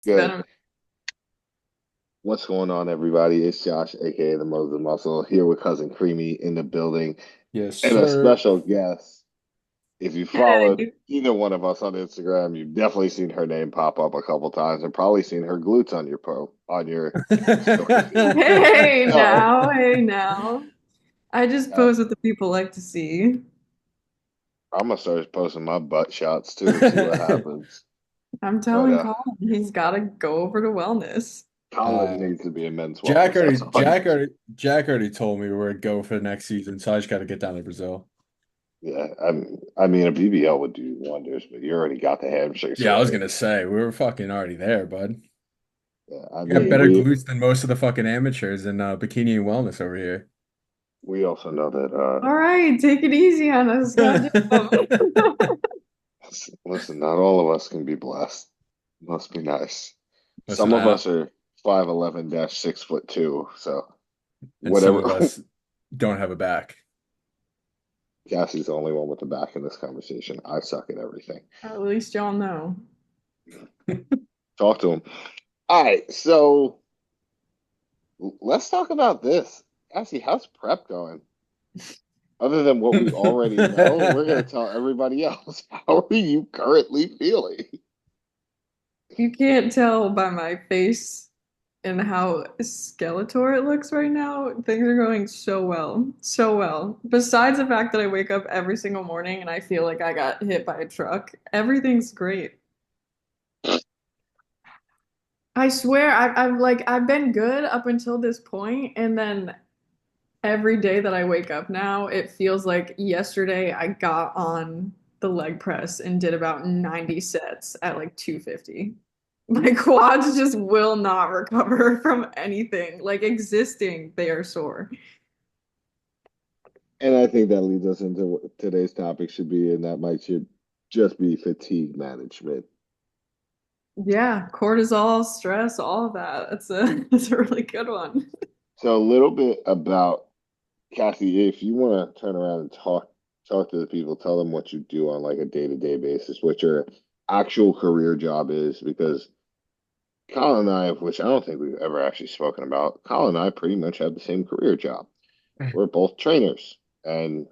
It's been Good. a What's going on, everybody? It's Josh, aka the Moses Muscle, here with cousin Creamy in the building, Yes, and a sir. special guest. If you follow Hey. either one of us on Instagram, you've definitely seen her name pop up a couple times, and probably seen her glutes on your story feed. Hey So now, hey now. I just uh, post what the people like to see. I'm gonna start posting my butt shots too, see what happens. I'm But telling Colin he's got to go over to wellness. Colin Uh, needs to be in men's Jack wellness. already, That's all. Jack already told me where to go for the next season, so I just got to get down to Brazil. Yeah, I mean, a BBL would do wonders, but you already got the hamstring Yeah, I was sorted. gonna say we were fucking already there, bud. Yeah, I I got mean, better we glutes than most of the fucking amateurs in bikini and wellness over here. we also know that All right, take it easy on us. Goddamn. listen, not all of us can be blessed. Must be nice. Listen, Some of us are 5'11 dash 6'2", so and some whatever. of us don't have a back. Cassie's the only one with the back in this conversation. I suck at everything. At least y'all know. Talk to him. All right, so let's talk about this. Cassie, how's prep going? Other than what we already know, we're going to tell everybody else. How are you currently feeling? You can't tell by my face and how skeletal it looks right now. Things are going so well. So well. Besides the fact that I wake up every single morning and I feel like I got hit by a truck, everything's great. I swear I've been good up until this point, and then every day that I wake up now, it feels like yesterday I got on the leg press and did about 90 sets at like 250. My quads just will not recover from anything. Like existing, they are sore. And I think that leads us into what today's topic should be, and that might should just be fatigue management. Yeah, cortisol, stress, all of that. That's a that's a really good one. So a little bit about Kathy, if you want to turn around and talk to the people, tell them what you do on like a day-to-day basis, what your actual career job is, because Colin and I, which I don't think we've ever actually spoken about, Colin and I pretty much have the same career job. We're both trainers and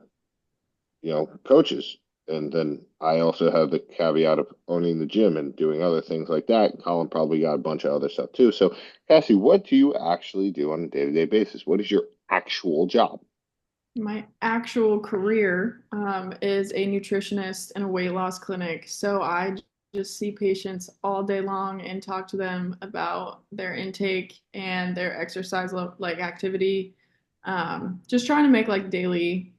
coaches. And then I also have the caveat of owning the gym and doing other things like that. Colin probably got a bunch of other stuff too. So, Cassie, what do you actually do on a day-to-day basis? What is your actual job? My actual career is a nutritionist in a weight loss clinic. So I just see patients all day long and talk to them about their intake and their exercise like activity. Just trying to make like daily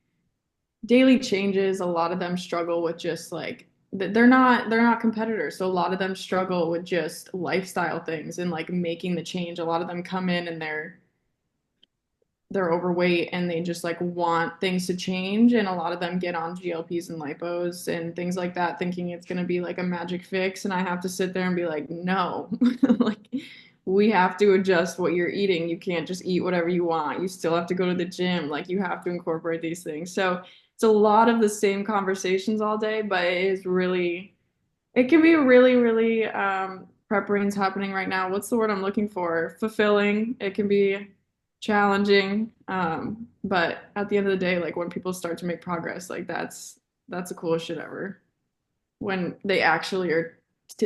changes. A lot of them struggle with just like they're not competitors. So a lot of them struggle with just lifestyle things and like making the change. A lot of them come in and they're overweight and they just like want things to change, and a lot of them get on GLPs and lipos and things like that thinking it's going to be like a magic fix, and I have to sit there and be like, no. Like we have to adjust what you're eating. You can't just eat whatever you want. You still have to go to the gym. Like you have to incorporate these things. So it's a lot of the same conversations all day, but it can be really prep brains happening right now. What's the word I'm looking for? Fulfilling. It can be challenging. But at the end of the day, like when people start to make progress, like that's the coolest shit ever. When they actually are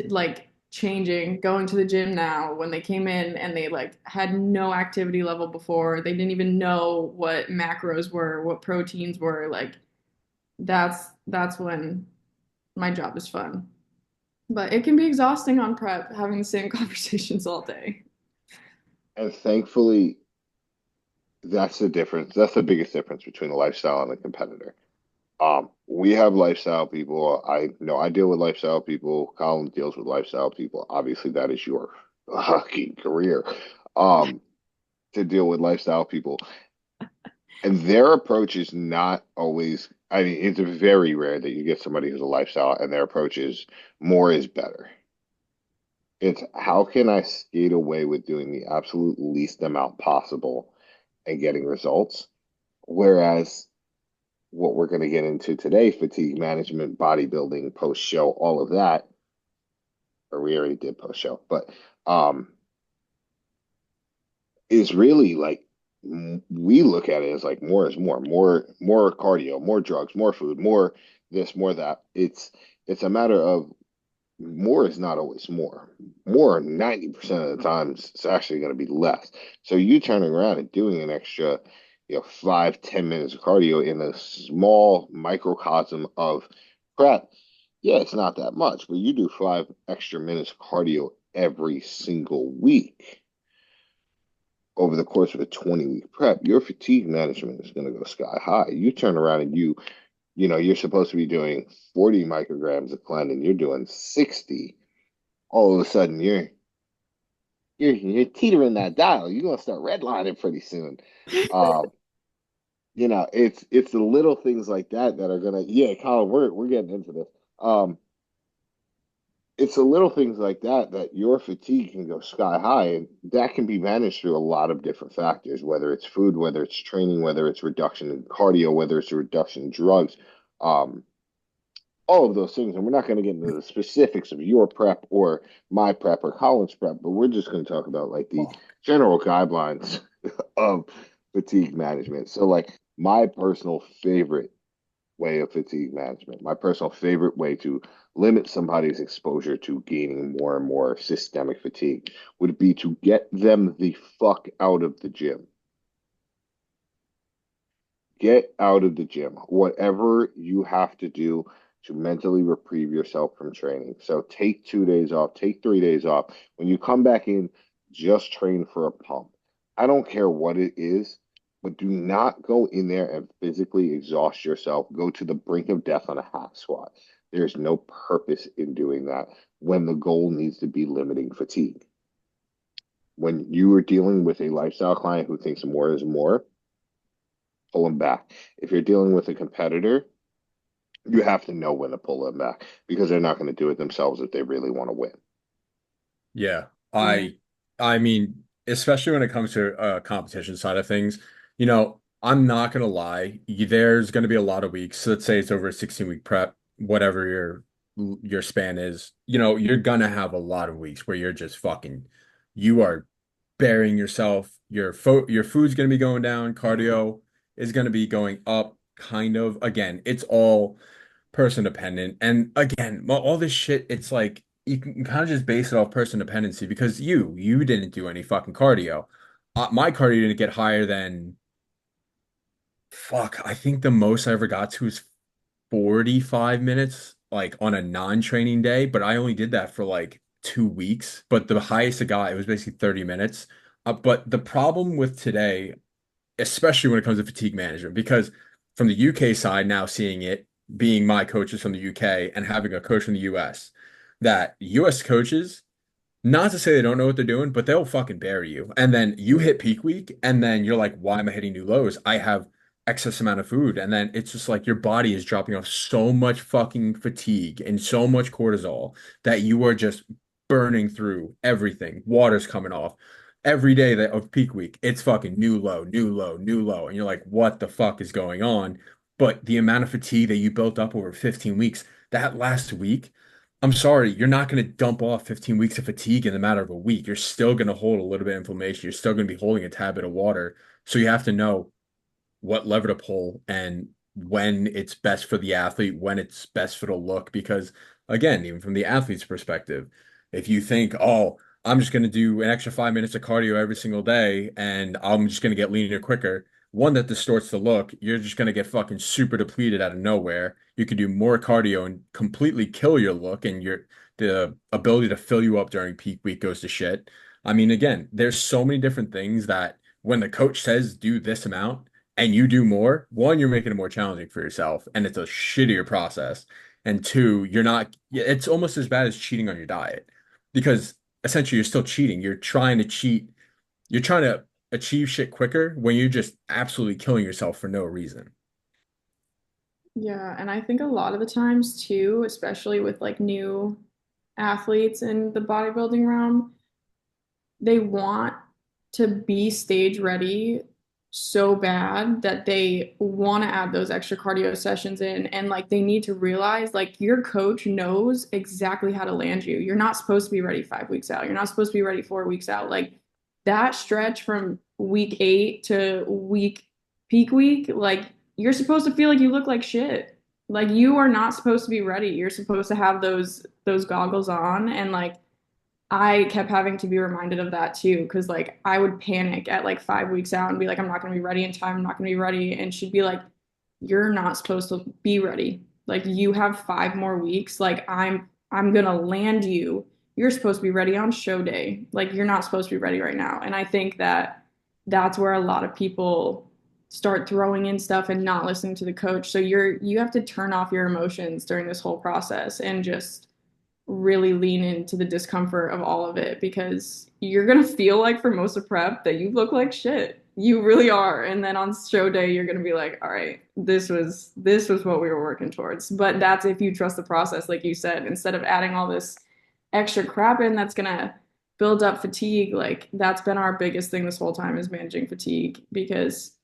like changing, going to the gym now, when they came in and they like had no activity level before, they didn't even know what macros were, what proteins were, like that's when my job is fun. But it can be exhausting on prep having the same conversations all day. And thankfully, that's the difference. That's the biggest difference between a lifestyle and a competitor. We have lifestyle people. I know I deal with lifestyle people. Colin deals with lifestyle people. Obviously, that is your fucking career. Um, to deal with lifestyle people. And their approach is not always, I mean, it's very rare that you get somebody who's a lifestyle and their approach is more is better. It's how can I skate away with doing the absolute least amount possible and getting results? Whereas what we're going to get into today, fatigue management, bodybuilding, post show, all of that, or we already did post show, but um, is really like we look at it as like more is more, more cardio, more drugs, more food, more this, more that. It's a matter of more is not always more. More 90% of the time it's actually going to be less. So you turning around and doing an extra, 5, 10 minutes of cardio in a small microcosm of prep, yeah, it's not that much, but you do 5 extra minutes of cardio every single week over the course of a 20-week prep, your fatigue management is going to go sky high. You turn around and you're supposed to be doing 40 micrograms of Clen and you're doing 60. All of a sudden, you're teetering that dial. You're going to start redlining pretty soon. Um, it's the little things like that that are gonna. Yeah, Colin, we're getting into this. Um, it's the little things like that that your fatigue can go sky high, and that can be managed through a lot of different factors, whether it's food, whether it's training, whether it's reduction in cardio, whether it's a reduction in drugs, um, all of those things. And we're not going to get into the specifics of your prep or my prep or Colin's prep, but we're just going to talk about like the Oh, general guidelines of fatigue management. So, like my personal favorite way of fatigue management. My personal favorite way to limit somebody's exposure to gaining more and more systemic fatigue would be to get them the fuck out of the gym. Get out of the gym. Whatever you have to do to mentally reprieve yourself from training. So take 2 days off, take 3 days off. When you come back in, just train for a pump. I don't care what it is, but do not go in there and physically exhaust yourself. Go to the brink of death on a half squat. There's no purpose in doing that when the goal needs to be limiting fatigue. When you are dealing with a lifestyle client who thinks more is more, pull them back. If you're dealing with a competitor, you have to know when to pull them back because they're not going to do it themselves if they really want to win. yeah. Yeah. I mean, especially when it comes to competition side of things, I'm not gonna lie, there's gonna be a lot of weeks. So let's say it's over a 16-week prep, whatever your span is, you're gonna have a lot of weeks where you're just fucking you are burying yourself. Your food's gonna be going down, cardio is gonna be going up, kind of. Again, it's all person dependent. And again, all this shit, it's like you can kind of just base it off person dependency because you didn't do any fucking cardio. My cardio didn't get higher than fuck. I think the most I ever got to is 45 minutes, like on a non-training day, but I only did that for like 2 weeks. But the highest I got, it was basically 30 minutes. But the problem with today, especially when it comes to fatigue management, because from the UK side, now seeing it, being my coaches from the UK and having a coach from the US, that US coaches, not to say they don't know what they're doing, but they'll fucking bury you. And then you hit peak week, and then you're like, why am I hitting new lows? I have excess amount of food. And then it's just like your body is dropping off so much fucking fatigue and so much cortisol that you are just burning through everything. Water's coming off. Every day that of peak week, it's fucking new low, new low, new low. And you're like, what the fuck is going on? But the amount of fatigue that you built up over 15 weeks, that last week, I'm sorry, you're not going to dump off 15 weeks of fatigue in the matter of a week. You're still going to hold a little bit of inflammation. You're still going to be holding a tad bit of water. So you have to know what lever to pull and when it's best for the athlete, when it's best for the look. Because again, even from the athlete's perspective, if you think, oh, I'm just going to do an extra 5 minutes of cardio every single day and I'm just going to get leaner quicker, one that distorts the look, you're just going to get fucking super depleted out of nowhere. You could do more cardio and completely kill your look and the ability to fill you up during peak week goes to shit. I mean, again, there's so many different things that when the coach says do this amount, and you do more, one, you're making it more challenging for yourself, and it's a shittier process. And two, you're not, it's almost as bad as cheating on your diet because essentially you're still cheating. You're trying to cheat, you're trying to achieve shit quicker when you're just absolutely killing yourself for no reason. Yeah, and I think a lot of the times too, especially with like new athletes in the bodybuilding realm, they want to be stage ready so bad that they want to add those extra cardio sessions in, and like they need to realize like your coach knows exactly how to land you. You're not supposed to be ready 5 weeks out. You're not supposed to be ready 4 weeks out. Like that stretch from week 8 to week peak week, like you're supposed to feel like you look like shit. Like you are not supposed to be ready. You're supposed to have those goggles on, and like I kept having to be reminded of that too, because like I would panic at like 5 weeks out and be like, I'm not gonna be ready in time, I'm not gonna be ready. And she'd be like, you're not supposed to be ready. Like you have 5 more weeks. Like I'm gonna land you. You're supposed to be ready on show day. Like you're not supposed to be ready right now. And I think that that's where a lot of people start throwing in stuff and not listening to the coach. So you have to turn off your emotions during this whole process and just really lean into the discomfort of all of it, because you're gonna feel like for most of prep that you look like shit. You really are. And then on show day, you're gonna be like, all right, this was what we were working towards. But that's if you trust the process, like you said, instead of adding all this extra crap in that's gonna build up fatigue. Like that's been our biggest thing this whole time is managing fatigue, because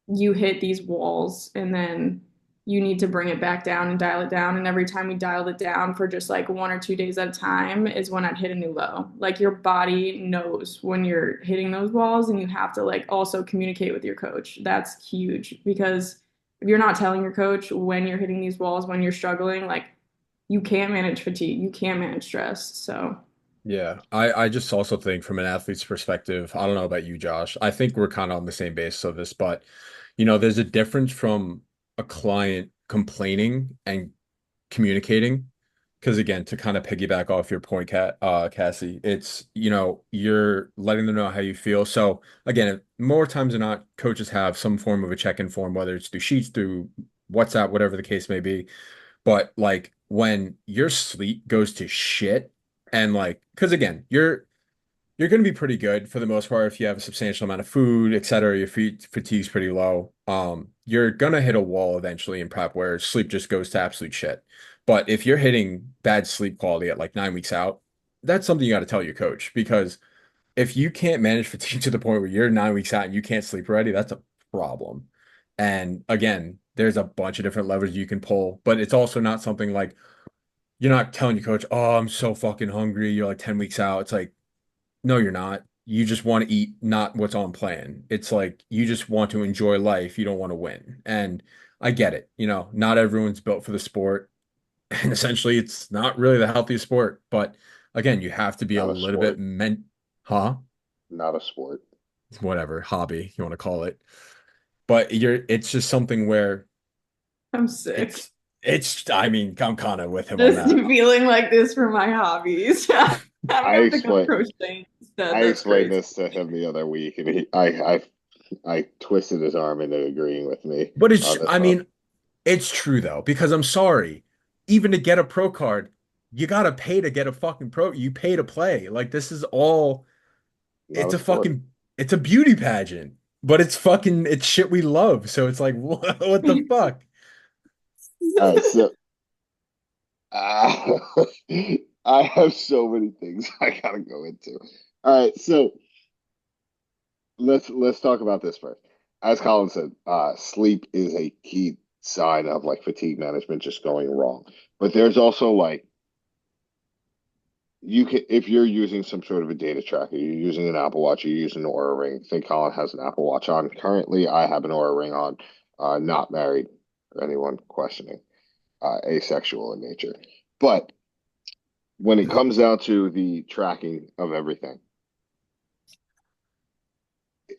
you hit these walls and then you need to bring it back down and dial it down. And every time we dialed it down for just like 1 or 2 days at a time is when I'd hit a new low. Like your body knows when you're hitting those walls, and you have to like also communicate with your coach. That's huge, because if you're not telling your coach when you're hitting these walls, when you're struggling, like you can't manage fatigue, you can't manage stress. So Yeah, I just also think from an athlete's perspective, I don't know about you, Josh. I think we're kind of on the same base of this, but there's a difference from a client complaining and communicating. Because again, to kind of piggyback off your point, Cassie, it's, you're letting them know how you feel. So again, more times than not, coaches have some form of a check-in form, whether it's through sheets, through WhatsApp, whatever the case may be. But like when your sleep goes to shit, and like, because again, you're going to be pretty good for the most part if you have a substantial amount of food, et cetera. Your fatigue's pretty low. You're going to hit a wall eventually in prep where sleep just goes to absolute shit. But if you're hitting bad sleep quality at like 9 weeks out, that's something you got to tell your coach, because if you can't manage fatigue to the point where you're 9 weeks out and you can't sleep ready, that's a problem. And again, there's a bunch of different levers you can pull, but it's also not something like you're not telling your coach, "Oh, I'm so fucking hungry." You're like 10 weeks out. It's like, no, you're not. You just want to eat, not what's on plan. It's like you just want to enjoy life. You don't want to win. And I get it. Not everyone's built for the sport. And essentially, it's not really the healthiest sport. But again, you have to be a Not a little bit sport. huh? Not a sport. Whatever, hobby you want to call it. But it's just something where I'm sick. it's, I mean, I'm kind of with him on Just that. feeling like this for my hobbies. I'm I gonna have to go explained crocheting instead. I That's explained crazy. this to him the other week, and I twisted his arm into agreeing with me But on this I one. mean, it's true though, because I'm sorry, even to get a pro card, you gotta pay to get a fucking pro. You pay to play. Like this is all. Not It's a a sport. fucking. It's a beauty pageant, but it's shit we love. So it's like, what the fuck? All right, so uh, I have so many things I gotta go into. All right, so let's talk about this first. As Colin said, sleep is a key sign of like fatigue management just going wrong. But there's also like you can if you're using some sort of a data tracker, you're using an Apple Watch, you're using an Aura Ring. I think Colin has an Apple Watch on. Currently, I have an Aura Ring on. Not married or anyone questioning. Asexual in nature. But when it comes down to the tracking of everything,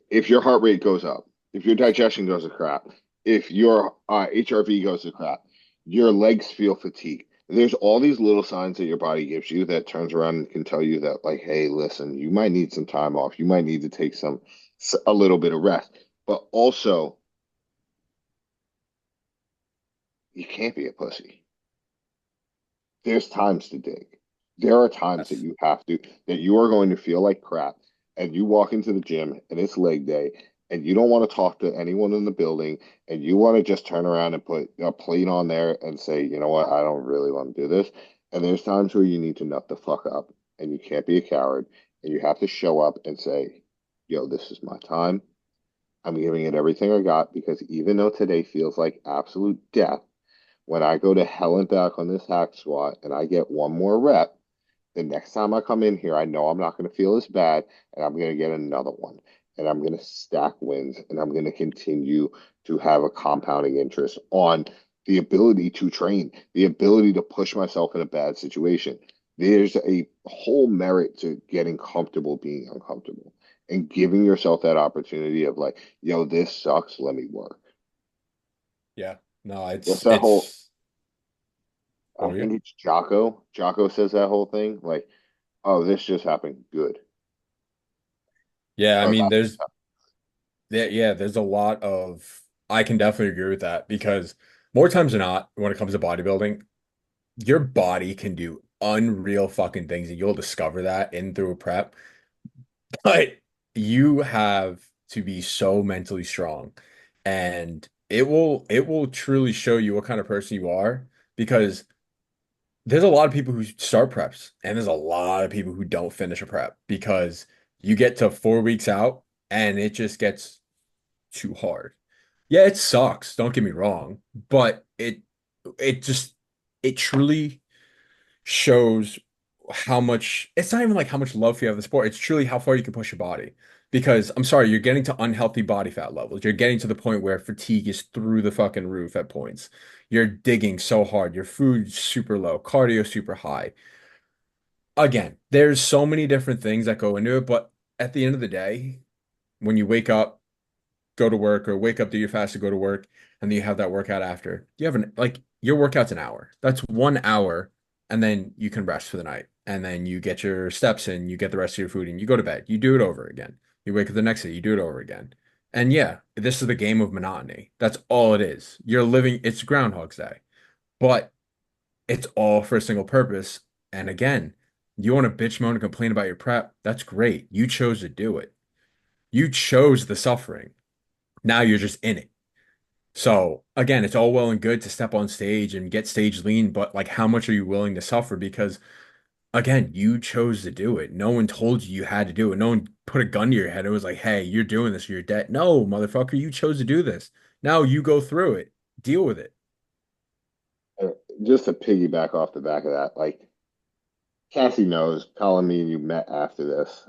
if your heart rate goes up, if your digestion goes to crap, if your HRV goes to crap, your legs feel fatigue. There's all these little signs that your body gives you that turns around and can tell you that, like, hey, listen, you might need some time off. You might need to take a little bit of rest. But also, you can't be a pussy. There's times to dig. There are times that Yes. that you are going to feel like crap, and you walk into the gym and it's leg day, and you don't want to talk to anyone in the building, and you want to just turn around and put a plate on there and say, you know what, I don't really want to do this. And there's times where you need to nut the fuck up, and you can't be a coward, and you have to show up and say, yo, this is my time. I'm giving it everything I got because even though today feels like absolute death, when I go to hell and back on this hack squat and I get one more rep, the next time I come in here, I know I'm not going to feel as bad and I'm going to get another one. And I'm going to stack wins and I'm going to continue to have a compounding interest on the ability to train, the ability to push myself in a bad situation. There's a whole merit to getting comfortable being uncomfortable and giving yourself that opportunity of like, yo, this sucks, let me work. Yeah. No, What's it's that whole, it's what I were you? think it's Jocko. Jocko says that whole thing like, oh, this just happened. Good. Yeah, I Or mean that. there's a lot of I can definitely agree with that because more times than not, when it comes to bodybuilding, your body can do unreal fucking things and you'll discover that in through prep. But you have to be so mentally strong and it will truly show you what kind of person you are because there's a lot of people who start preps and there's a lot of people who don't finish a prep because you get to 4 weeks out and it just gets too hard. Yeah, it sucks, don't get me wrong, but it just it truly shows how much it's not even like how much love you have the sport. It's truly how far you can push your body. Because I'm sorry, you're getting to unhealthy body fat levels. You're getting to the point where fatigue is through the fucking roof at points. You're digging so hard. Your food's super low, cardio super high. Again, there's so many different things that go into it, but at the end of the day, when you wake up, go to work, or wake up, do your fast to go to work, and then you have that workout after. You have an like your workout's an hour. That's 1 hour, and then you can rest for the night. And then you get your steps in, you get the rest of your food, and you go to bed. You do it over again. You wake up the next day, you do it over again. And yeah, this is the game of monotony. That's all it is. You're living, it's Groundhog's Day, but it's all for a single purpose. And again, you want to bitch, moan, and complain about your prep. That's great. You chose to do it. You chose the suffering. Now you're just in it. So again, it's all well and good to step on stage and get stage lean, but like how much are you willing to suffer? Because again, you chose to do it. No one told you you had to do it. No one put a gun to your head. It was like, hey, you're doing this or you're dead. No, motherfucker, you chose to do this. Now you go through it. Deal with it. Uh, Just to piggyback off the back of that, like Cassie knows, Colin, me and you met after this.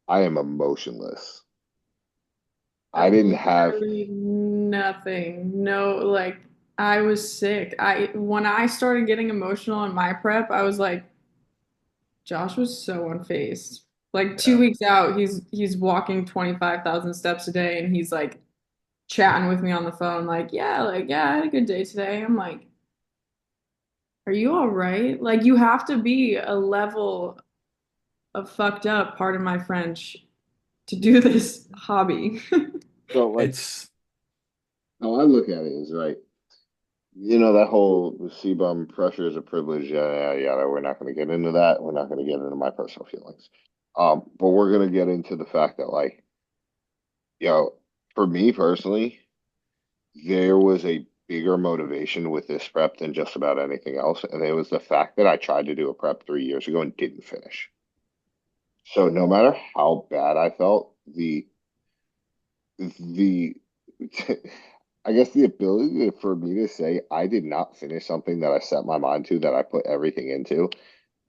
I am emotionless. I didn't have, Literally nothing. No, like I was sick. I when I started getting emotional in my prep, I was like, Josh was so unfazed. Like two Yeah. weeks out, he's walking 25,000 steps a day and he's like chatting with me on the phone, like, yeah, I had a good day today. I'm like, are you all right? Like you have to be a level of fucked up, pardon my French, to do this hobby. so like, It's how I look at it is right. You know, that whole CBUM pressure is a privilege, yada, yada, yada. We're not going to get into that. We're not going to get into my personal feelings. But we're going to get into the fact that, like, yo, for me personally, there was a bigger motivation with this prep than just about anything else. And it was the fact that I tried to do a prep 3 years ago and didn't finish. So no matter how bad I felt, the I guess the ability for me to say I did not finish something that I set my mind to, that I put everything into,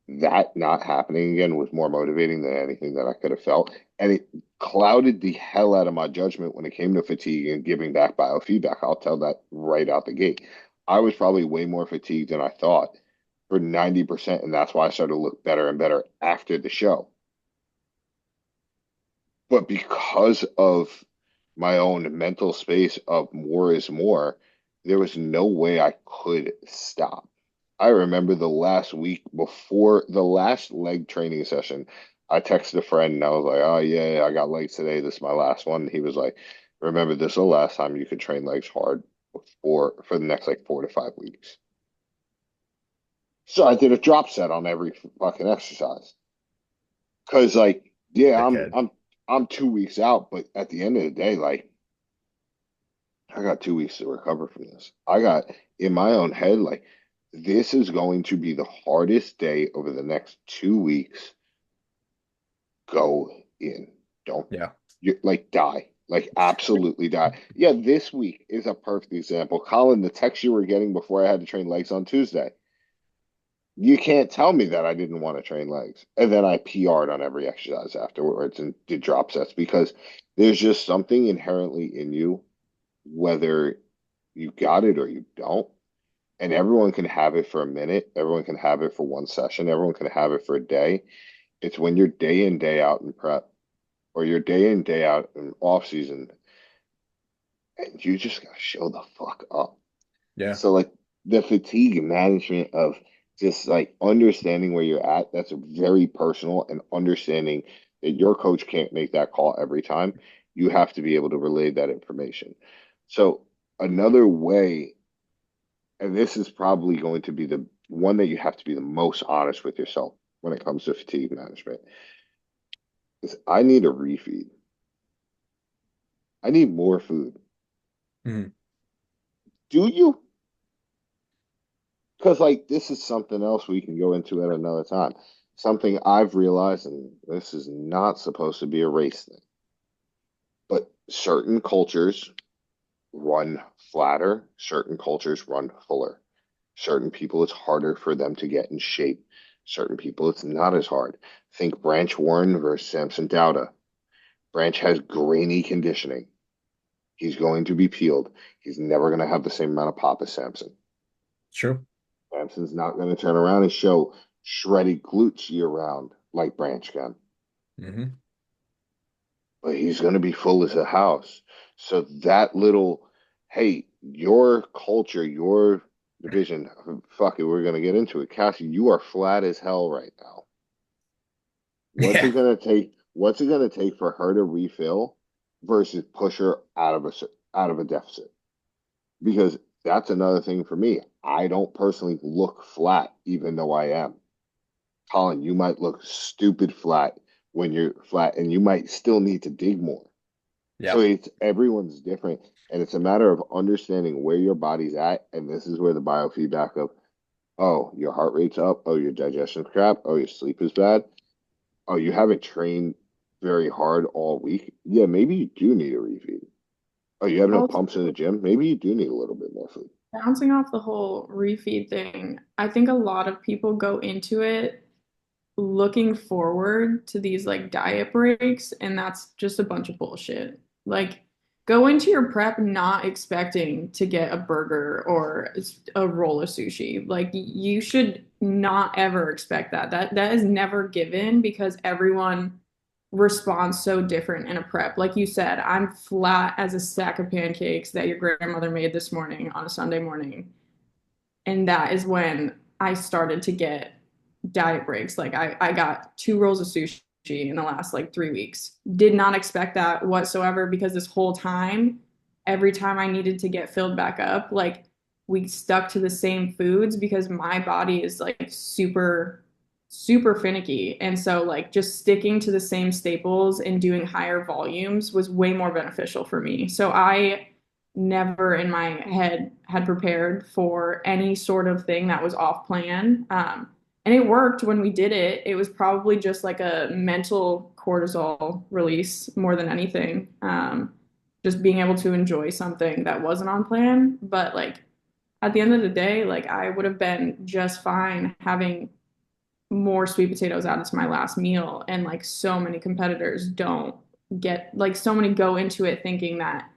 that not happening again was more motivating than anything that I could have felt. And it clouded the hell out of my judgment when it came to fatigue and giving back biofeedback. I'll tell that right out the gate. I was probably way more fatigued than I thought for 90%, and that's why I started to look better and better after the show. But because of my own mental space of more is more, there was no way I could stop. I remember the last week before the last leg training session, I texted a friend and I was like, "Oh yeah, I got legs today. This is my last one." And he was like, "Remember, this is the last time you could train legs hard for the next like 4 to 5 weeks." So I did a drop set on every fucking exercise. Cause like, yeah, dickhead. I'm 2 weeks out, but at the end of the day, like I got 2 weeks to recover from this. I got in my own head, like this is going to be the hardest day over the next 2 weeks. Go in. Don't Yeah. you like die. Like absolutely die. Yeah, this week is a perfect example. Colin, the text you were getting before I had to train legs on Tuesday, you can't tell me that I didn't want to train legs. And then I PR'd on every exercise afterwards and did drop sets because there's just something inherently in you, whether you got it or you don't. And everyone can have it for a minute. Everyone can have it for one session. Everyone can have it for a day. It's when you're day in, day out in prep or you're day in, day out in off season, and you just gotta show the fuck up. Yeah, So like the fatigue management of just like understanding where you're at, that's very personal and understanding that your coach can't make that call every time. You have to be able to relay that information. So another way, and this is probably going to be the one that you have to be the most honest with yourself when it comes to fatigue management, is I need a refeed. I need more food. hmm, Do you? Because like this is something else we can go into at another time. Something I've realized, and this is not supposed to be a race thing, but certain cultures run flatter, certain cultures run fuller. Certain people, it's harder for them to get in shape. Certain people, it's not as hard. Think Branch Warren versus Samson Dowda. Branch has grainy conditioning. He's going to be peeled. He's never going to have the same amount of pop as Samson. true. Samson's not going to turn around and show shredded glutes year round like Branch can, Hmm. but he's going to be full as a house. So that little, hey, your culture, your division, fuck it, we're going to get into it. Cassie, you are flat as hell right now. What's it Yeah. going to take? What's it going to take for her to refill versus push her out of a deficit? Because that's another thing for me. I don't personally look flat, even though I am. Colin, you might look stupid flat when you're flat, and you might still need to dig more. So Yep. it's everyone's different, and it's a matter of understanding where your body's at, and this is where the biofeedback of, oh, your heart rate's up, oh, your digestion's crap, oh, your sleep is bad, oh, you haven't trained very hard all week. Yeah, maybe you do need a refeed. Oh, you have no Also, pumps in the gym. Maybe you do need a little bit more food. bouncing off the whole refeed thing, I think a lot of people go into it looking forward to these like diet breaks, and that's just a bunch of bullshit. Like, go into your prep not expecting to get a burger or a roll of sushi. Like, you should not ever expect that. That is never given because everyone responds so different in a prep. Like you said, I'm flat as a stack of pancakes that your grandmother made this morning on a Sunday morning. And that is when I started to get diet breaks. Like I got 2 rolls of sushi in the last like 3 weeks. Did not expect that whatsoever because this whole time, every time I needed to get filled back up, like we stuck to the same foods because my body is like super finicky. And so like just sticking to the same staples and doing higher volumes was way more beneficial for me. So I never in my head had prepared for any sort of thing that was off plan. And it worked when we did it. It was probably just like a mental cortisol release more than anything. Just being able to enjoy something that wasn't on plan. But like at the end of the day, like I would have been just fine having more sweet potatoes out into my last meal. And like so many competitors don't get like so many go into it thinking that,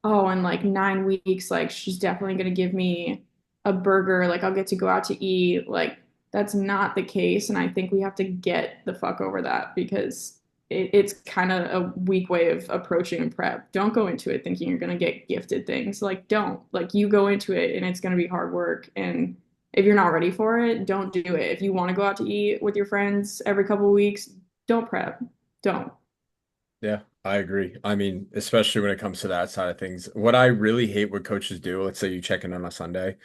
oh, in like 9 weeks, like she's definitely gonna give me a burger, like I'll get to go out to eat. Like that's not the case. And I think we have to get the fuck over that because it's kind of a weak way of approaching prep. Don't go into it thinking you're gonna get gifted things. Like don't. Like you go into it and it's gonna be hard work and if you're not ready for it, don't do it. If you want to go out to eat with your friends every couple of weeks, don't prep. Don't. Yeah, I agree. I mean, especially when it comes to that side of things. What I really hate what coaches do, let's say you check in on a Sunday.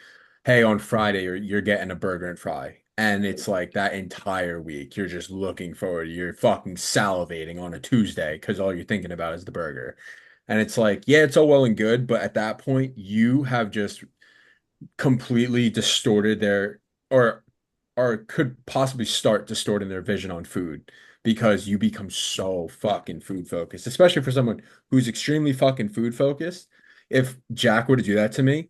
Hey, on Friday, you're getting a burger and fry. And it's like that entire week, you're just looking forward. You're fucking salivating on a Tuesday because all you're thinking about is the burger. And it's like, yeah, it's all well and good, but at that point, you have just completely distorted their or could possibly start distorting their vision on food because you become so fucking food focused, especially for someone who's extremely fucking food focused. If Jack were to do that to me,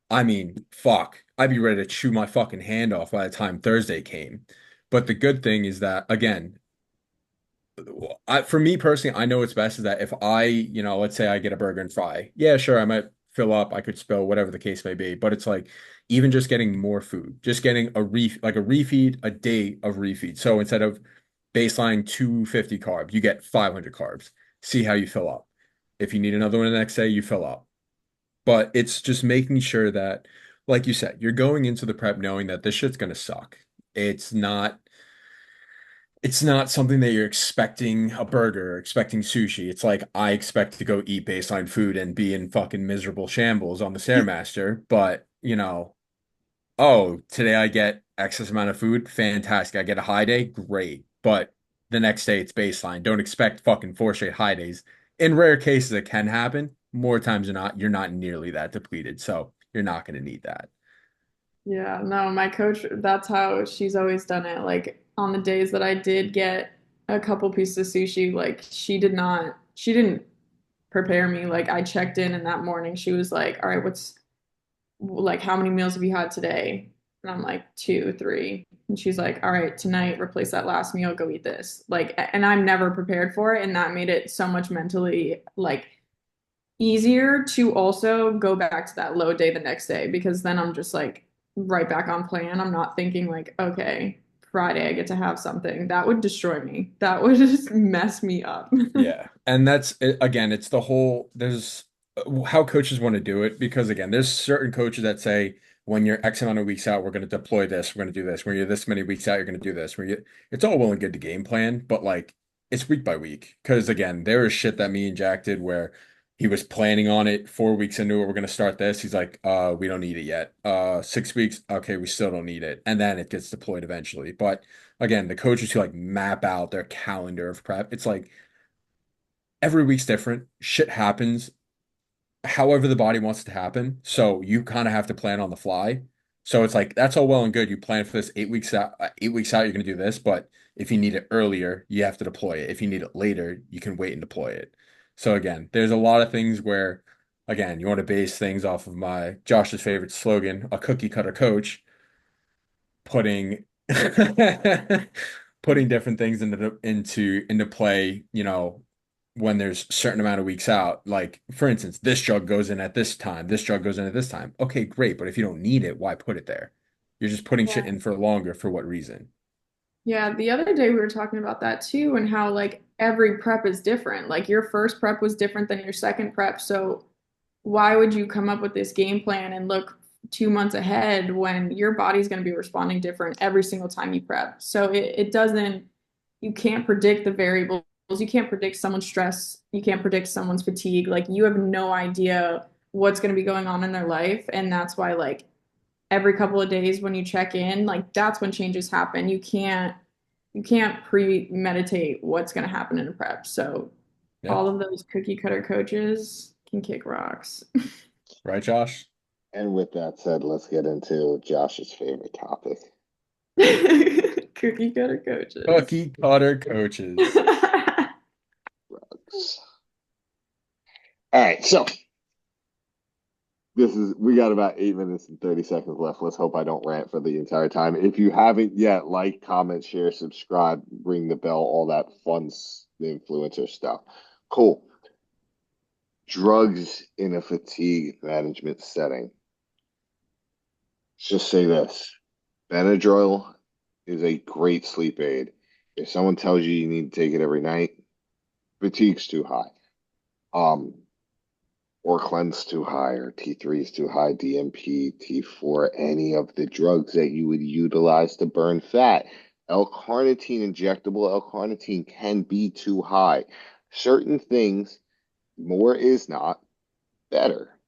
I mean, fuck, I'd be ready to chew my fucking hand off by the time Thursday came. But the good thing is that, again, for me personally, I know what's best is that if let's say I get a burger and fry, yeah, sure, I might fill up, I could spill, whatever the case may be. But it's like even just getting more food, just getting like a refeed, a day of refeed. So instead of baseline 250 carb, you get 500 carbs. See how you fill up. If you need another one the next day, you fill up. But it's just making sure that, like you said, you're going into the prep knowing that this shit's gonna suck. It's not it's not something that you're expecting a burger or expecting sushi. It's like I expect to go eat baseline food and be in fucking miserable shambles on the Stairmaster, but oh, today I get excess amount of food, fantastic. I get a high day, great. But the next day it's baseline. Don't expect fucking 4 straight high days. In rare cases it can happen. More times than not, you're not nearly that depleted, so you're not going to need that. Yeah, no, my coach, that's how she's always done it. Like on the days that I did get a couple pieces of sushi, like she didn't prepare me. Like I checked in and that morning she was like, "All right, what's like how many meals have you had today?" And I'm like, "Two, three." And she's like, "All right, tonight replace that last meal, go eat this." Like, and I'm never prepared for it, and that made it so much mentally like easier to also go back to that low day the next day because then I'm just like right back on plan. I'm not thinking like, okay, Friday I get to have something. That would destroy me. That would just mess me up. Yeah. And that's it, again, it's the whole there's how coaches want to do it because again, there's certain coaches that say when you're X amount of weeks out, we're going to deploy this, we're going to do this. When you're this many weeks out, you're going to do this. It's all well and good to game plan, but like it's week by week. Because again, there is shit that me and Jack did where he was planning on it 4 weeks into it, we're going to start this. He's like, we don't need it yet. 6 weeks, okay, we still don't need it. And then it gets deployed eventually. But again, the coaches who like map out their calendar of prep, it's like every week's different. Shit happens however the body wants it to happen. So you kind of have to plan on the fly. So it's like that's all well and good. You plan for this 8 weeks out. 8 weeks out, you're gonna do this. But if you need it earlier, you have to deploy it. If you need it later, you can wait and deploy it. So again, there's a lot of things where, again, you want to base things off of my Josh's favorite slogan, a cookie cutter coach putting putting different things into play, when there's a certain amount of weeks out. Like, for instance, this drug goes in at this time, this drug goes in at this time. Okay, great, but if you don't need it, why put it there? You're just putting shit Yeah. in for longer for what reason? Yeah, the other day we were talking about that too, and how like every prep is different. Like your first prep was different than your second prep. So why would you come up with this game plan and look 2 months ahead when your body's going to be responding different every single time you prep? So it doesn't, you can't predict the variables. You can't predict someone's stress. You can't predict someone's fatigue. Like you have no idea what's going to be going on in their life. And that's why like every couple of days when you check in, like that's when changes happen. You can't premeditate what's going to happen in a prep. So Yeah, all of those cookie cutter coaches can kick rocks. right, Josh? And with that said, let's get into Josh's favorite topic. Cookie cutter coaches. Cookie cutter coaches. All right, so we got about 8 minutes and 30 seconds left. Let's hope I don't rant for the entire time. If you haven't yet, like, comment, share, subscribe, ring the bell, all that fun influencer stuff. Cool. Drugs in a fatigue management setting. Let's just say this. Benadryl is a great sleep aid. If someone tells you you need to take it every night, fatigue's too high. Or cleanse too high, or T3 is too high, DMP, T4, any of the drugs that you would utilize to burn fat. L-carnitine, injectable L-carnitine can be too high. Certain things, more is not better.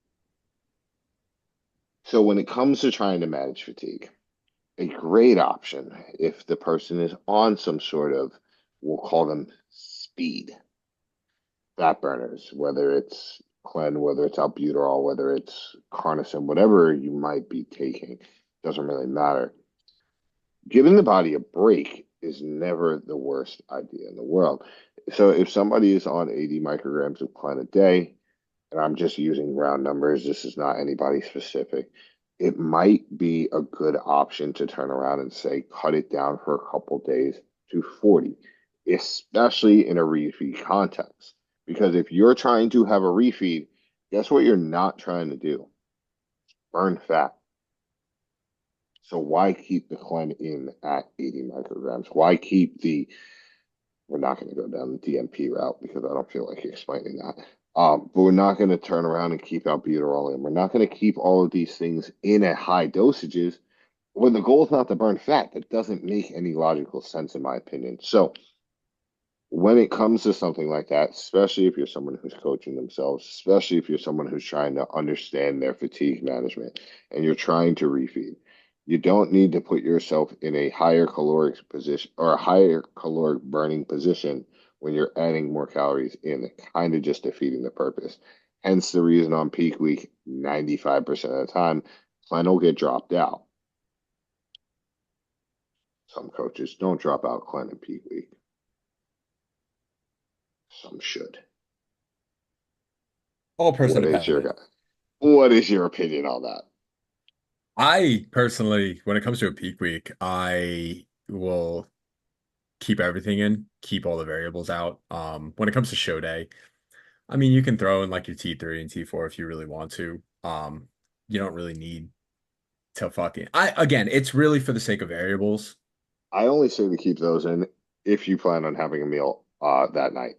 So when it comes to trying to manage fatigue, a great option if the person is on some sort of, we'll call them speed fat burners, whether it's Clen, whether it's albuterol, whether it's carnosine, whatever you might be taking, doesn't really matter. Giving the body a break is never the worst idea in the world. So if somebody is on 80 micrograms of Clen a day, and I'm just using round numbers, this is not anybody specific, it might be a good option to turn around and say, cut it down for a couple days to 40, especially in a refeed context. Because if you're trying to have a refeed, guess what you're not trying to do? Burn fat. So why keep the Clen in at 80 micrograms? Why keep the, we're not going to go down the DMP route because I don't feel like explaining that. But we're not going to turn around and keep albuterol in. We're not going to keep all of these things in at high dosages when the goal is not to burn fat. That doesn't make any logical sense, in my opinion. So when it comes to something like that, especially if you're someone who's coaching themselves, especially if you're someone who's trying to understand their fatigue management and you're trying to refeed, you don't need to put yourself in a higher caloric position or a higher caloric burning position when you're adding more calories in, kind of just defeating the purpose. Hence the reason on peak week, 95% of the time, Clen will get dropped out. Some coaches don't drop out Clen in peak week. Some should. All person What is dependent. your what is your opinion on that? I personally, when it comes to a peak week, I will keep everything in, keep all the variables out. When it comes to show day, I mean, you can throw in like your T3 and T4 if you really want to. You don't really need to fucking. I again, it's really for the sake of variables. I only say to keep those in if you plan on having a meal that night.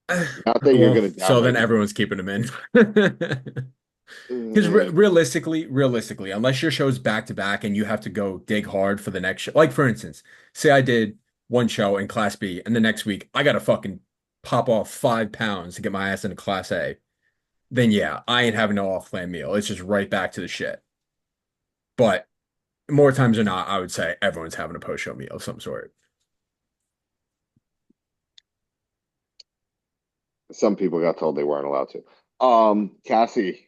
Not that you're Well, going to so downright. then everyone's keeping them in. Because realistically, unless your show's back to back and you have to go dig hard for the next show, like for instance, say I did one show in Class B and the next week I gotta fucking pop off 5 pounds to get my ass into Class A, then yeah, I ain't having no off-plan meal. It's just right back to the shit. But more times than not, I would say everyone's having a post-show meal of some sort. Some people got told they weren't allowed to. Cassie,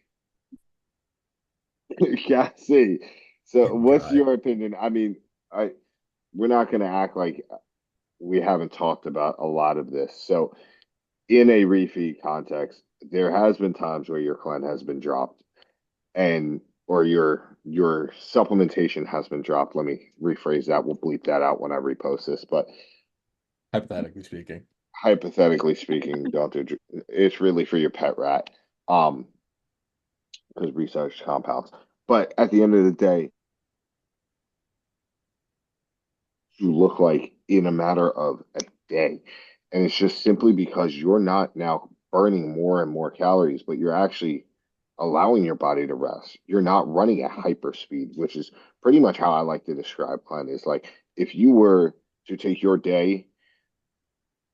Cassie. So, what's God. your opinion? I mean, I we're not going to act like we haven't talked about a lot of this. So, in a refeed context, there has been times where your Clen has been dropped and or your supplementation has been dropped. Let me rephrase that. We'll bleep that out when I repost this. But Hypothetically speaking. hypothetically speaking, don't do, it's really for your pet rat, because research compounds. But at the end of the day, you look like in a matter of a day. And it's just simply because you're not now burning more and more calories, but you're actually allowing your body to rest. You're not running at hyper speed, which is pretty much how I like to describe Clen is like if you were to take your day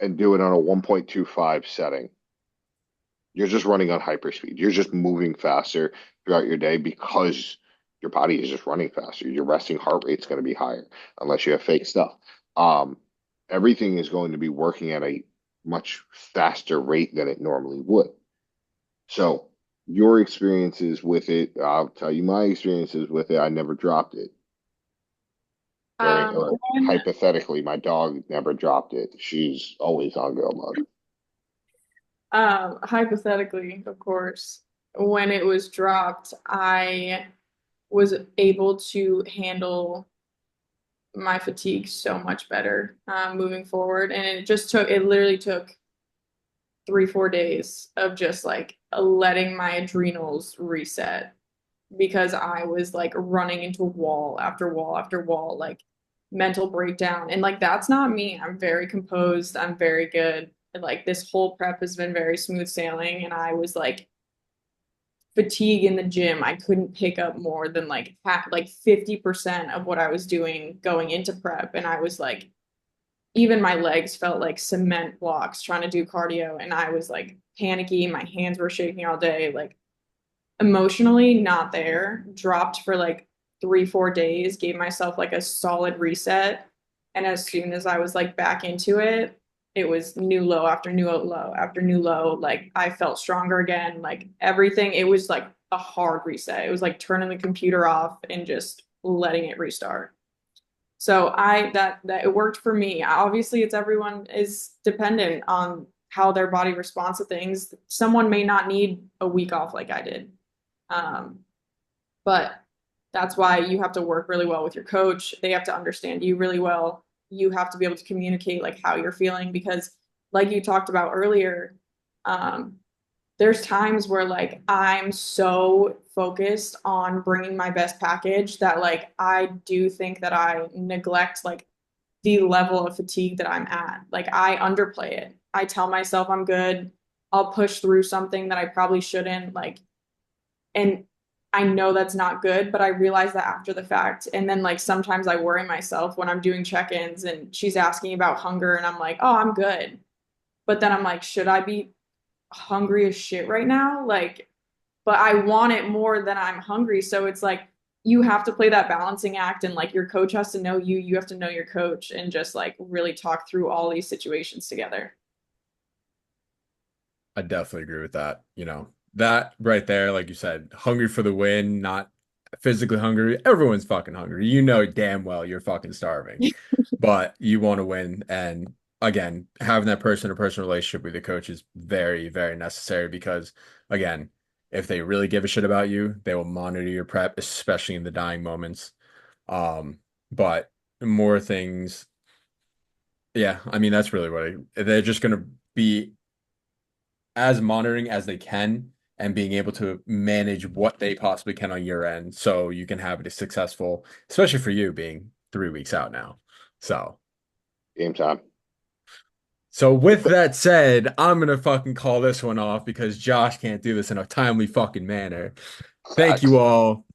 and do it on a 1.25 setting, you're just running on hyperspeed. You're just moving faster throughout your day because your body is just running faster. Your resting heart rate's going to be higher unless you have fake stuff. Um, Everything is going to be working at a much faster rate than it normally would. So your experiences with it, I'll tell you my experiences with it. I never dropped it. During, or When hypothetically, my dog never dropped it. She's always on go mode. hypothetically, of course, when it was dropped, I was able to handle my fatigue so much better moving forward. And it literally took 3, 4 days of just like letting my adrenals reset because I was like running into wall after wall after wall, like mental breakdown. And like, that's not me. I'm very composed. I'm very good. And like, this whole prep has been very smooth sailing. And I was like, fatigue in the gym. I couldn't pick up more than like 50% of what I was doing going into prep. And I was like, even my legs felt like cement blocks trying to do cardio. And I was like panicky. My hands were shaking all day. Like emotionally not there, dropped for like 3, 4 days, gave myself like a solid reset. And as soon as I was like back into it, it was new low after new low after new low. Like I felt stronger again. Like everything, it was like a hard reset. It was like turning the computer off and just letting it restart. So that it worked for me. Obviously, it's everyone is dependent on how their body responds to things. Someone may not need a week off like I did. Um, but that's why you have to work really well with your coach. They have to understand you really well. You have to be able to communicate like how you're feeling because like you talked about earlier, um, there's times where like I'm so focused on bringing my best package that like I do think that I neglect like the level of fatigue that I'm at. Like I underplay it. I tell myself I'm good. I'll push through something that I probably shouldn't like and I know that's not good, but I realize that after the fact. And then like sometimes I worry myself when I'm doing check-ins and she's asking about hunger and I'm like, "Oh, I'm good." But then I'm like, "Should I be hungry as shit right now?" Like, but I want it more than I'm hungry. So it's like you have to play that balancing act and like your coach has to know you, you have to know your coach and just like really talk through all these situations together. I definitely agree with that. That right there, like you said, hungry for the win, not physically hungry. Everyone's fucking hungry. You know damn well you're fucking starving, but you want to win. And again, having that person-to-person relationship with the coach is very, very necessary because, again, if they really give a shit about you, they will monitor your prep, especially in the dying moments. But more things, yeah, I mean, that's really they're just going to be as monitoring as they can and being able to manage what they possibly can on your end so you can have it as successful, especially for you being 3 weeks out now. So, Game time. so with that said, I'm gonna fucking call this one off because Josh can't do this in a timely fucking manner. Thank you Facts. all.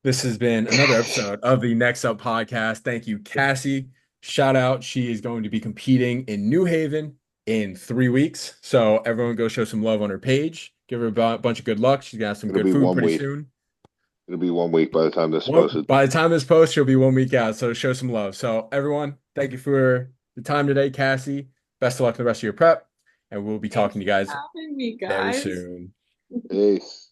This has been another episode of the Next Up podcast. Thank you, Cassie. Shout out. She is going to be competing in New Haven in 3 weeks. So everyone go show some love on her page. Give her a bunch of good luck. She's gonna have some It'll good be food one pretty week. soon. It'll be one week by the time this is Well, posted. by the time this posts, she'll be 1 week out. So show some love. So everyone, thank you for the time today, Cassie. Best of luck in the rest of your prep. And we'll be Thanks talking to you guys for having me, very guys. soon. Peace.